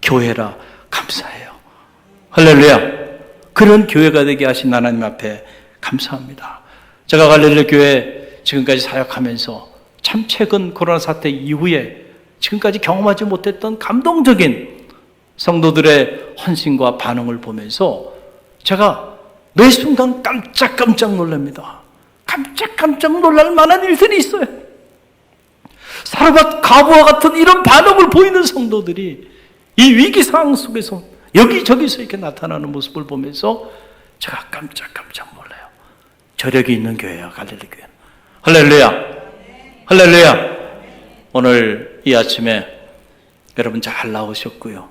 [SPEAKER 1] 교회라 감사해요. 할렐루야. 그런 교회가 되게 하신 하나님 앞에 감사합니다. 제가 갈릴리 교회 지금까지 사역하면서 참 최근 코로나 사태 이후에 지금까지 경험하지 못했던 감동적인 성도들의 헌신과 반응을 보면서 제가 매 순간 깜짝깜짝 놀랍니다. 깜짝깜짝 놀랄 만한 일들이 있어요. 사르밧 과부와 같은 이런 반응을 보이는 성도들이 이 위기 상황 속에서 여기저기서 이렇게 나타나는 모습을 보면서 제가 깜짝깜짝 놀라요. 저력이 있는 교회야, 갈릴리 교회는. 할렐루야. 할렐루야. 오늘 이 아침에 여러분 잘 나오셨고요.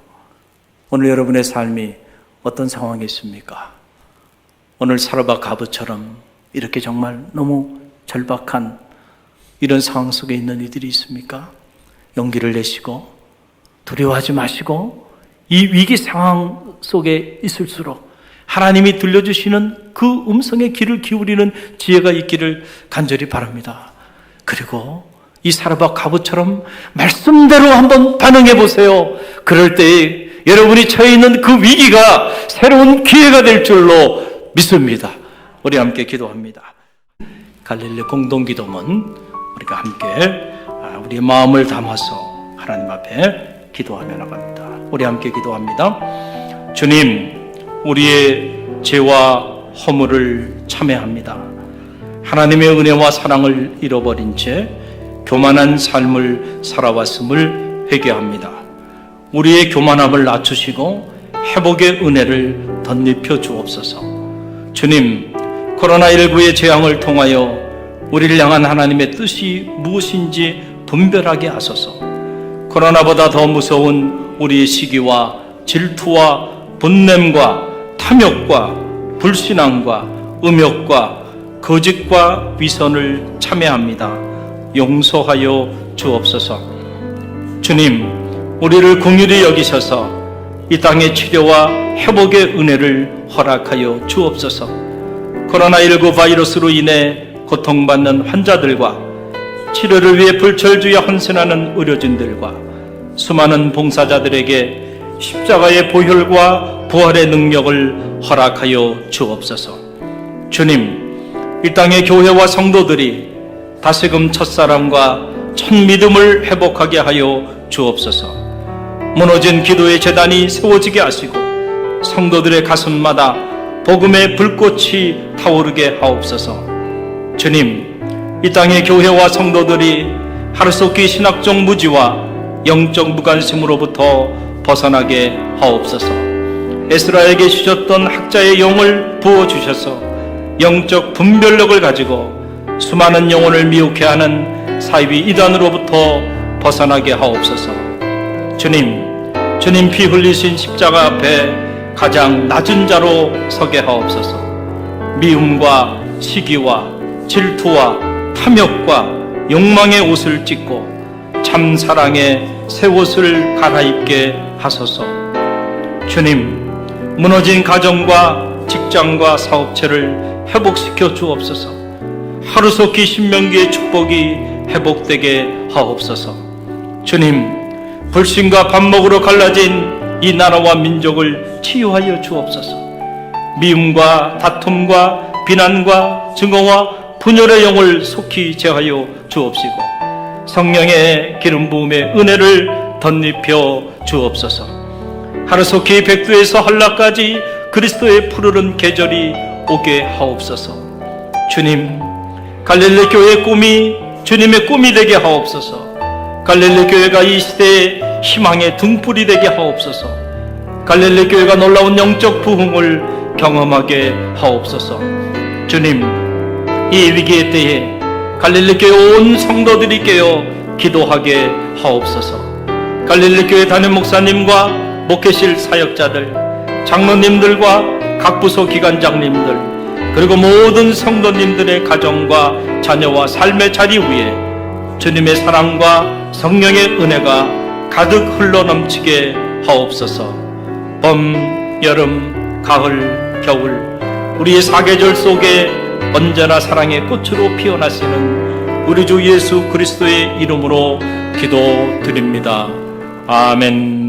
[SPEAKER 1] 오늘 여러분의 삶이 어떤 상황이 있습니까? 오늘 사르밧 과부처럼 이렇게 정말 너무 절박한 이런 상황 속에 있는 이들이 있습니까? 용기를 내시고 두려워하지 마시고 이 위기 상황 속에 있을수록 하나님이 들려주시는 그 음성의 귀를 기울이는 지혜가 있기를 간절히 바랍니다. 그리고 이 사르밧 과부처럼 말씀대로 한번 반응해 보세요. 그럴 때 여러분이 처해 있는 그 위기가 새로운 기회가 될 줄로 믿습니다. 우리 함께 기도합니다. 갈릴리 공동기도문 우리가 함께 우리의 마음을 담아서 하나님 앞에 기도하며 나갑니다. 우리 함께 기도합니다. 주님, 우리의 죄와 허물을 참회합니다. 하나님의 은혜와 사랑을 잃어버린 채 교만한 삶을 살아왔음을 회개합니다. 우리의 교만함을 낮추시고 회복의 은혜를 덧입혀 주옵소서. 주님, 코로나19의 재앙을 통하여 우리를 향한 하나님의 뜻이 무엇인지 분별하게 하소서. 코로나보다 더 무서운 우리의 시기와 질투와 분냄과 탐욕과 불신앙과 음욕과 거짓과 위선을 참회합니다. 용서하여 주옵소서. 주님, 우리를 긍휼히 여기셔서 이 땅의 치료와 회복의 은혜를 허락하여 주옵소서. 코로나19 바이러스로 인해 고통받는 환자들과 치료를 위해 불철주야 헌신하는 의료진들과 수많은 봉사자들에게 십자가의 보혈과 부활의 능력을 허락하여 주옵소서. 주님, 이 땅의 교회와 성도들이 다시금 첫사랑과 첫 믿음을 회복하게 하여 주옵소서. 무너진 기도의 제단이 세워지게 하시고 성도들의 가슴마다 복음의 불꽃이 타오르게 하옵소서. 주님, 이 땅의 교회와 성도들이 하루속히 신학적 무지와 영적 무관심으로부터 벗어나게 하옵소서. 에스라에게 주셨던 학자의 영을 부어주셔서 영적 분별력을 가지고 수많은 영혼을 미혹해 하는 사이비 이단으로부터 벗어나게 하옵소서. 주님 피 흘리신 십자가 앞에 가장 낮은 자로 서게 하옵소서. 미움과 시기와 질투와 탐욕과 욕망의 옷을 찢고 참 사랑의 새 옷을 갈아입게 하소서. 주님, 무너진 가정과 직장과 사업체를 회복시켜 주옵소서. 하루속히 신명기의 축복이 회복되게 하옵소서. 주님, 불신과 밥 먹으러 갈라진 이 나라와 민족을 치유하여 주옵소서. 미움과 다툼과 비난과 증오와 분열의 영을 속히 제하여 주옵시고 성령의 기름 부음의 은혜를 덧입혀 주옵소서. 하루속히 백두에서 한라까지 그리스도의 푸르른 계절이 오게 하옵소서. 주님, 갈릴리 교회의 꿈이 주님의 꿈이 되게 하옵소서. 갈릴리 교회가 이 시대의 희망의 등불이 되게 하옵소서. 갈릴리 교회가 놀라운 영적 부흥을 경험하게 하옵소서. 주님, 이 위기의 때에 갈릴리 교회 온 성도들이 깨어 기도하게 하옵소서. 갈릴리 교회 담임 목사님과 목회실 사역자들, 장로님들과 각 부서 기관장님들, 그리고 모든 성도님들의 가정과 자녀와 삶의 자리 위에 주님의 사랑과 성령의 은혜가 가득 흘러넘치게 하옵소서. 봄, 여름, 가을, 겨울 우리의 사계절 속에 언제나 사랑의 꽃으로 피어나시는 우리 주 예수 그리스도의 이름으로 기도드립니다. 아멘.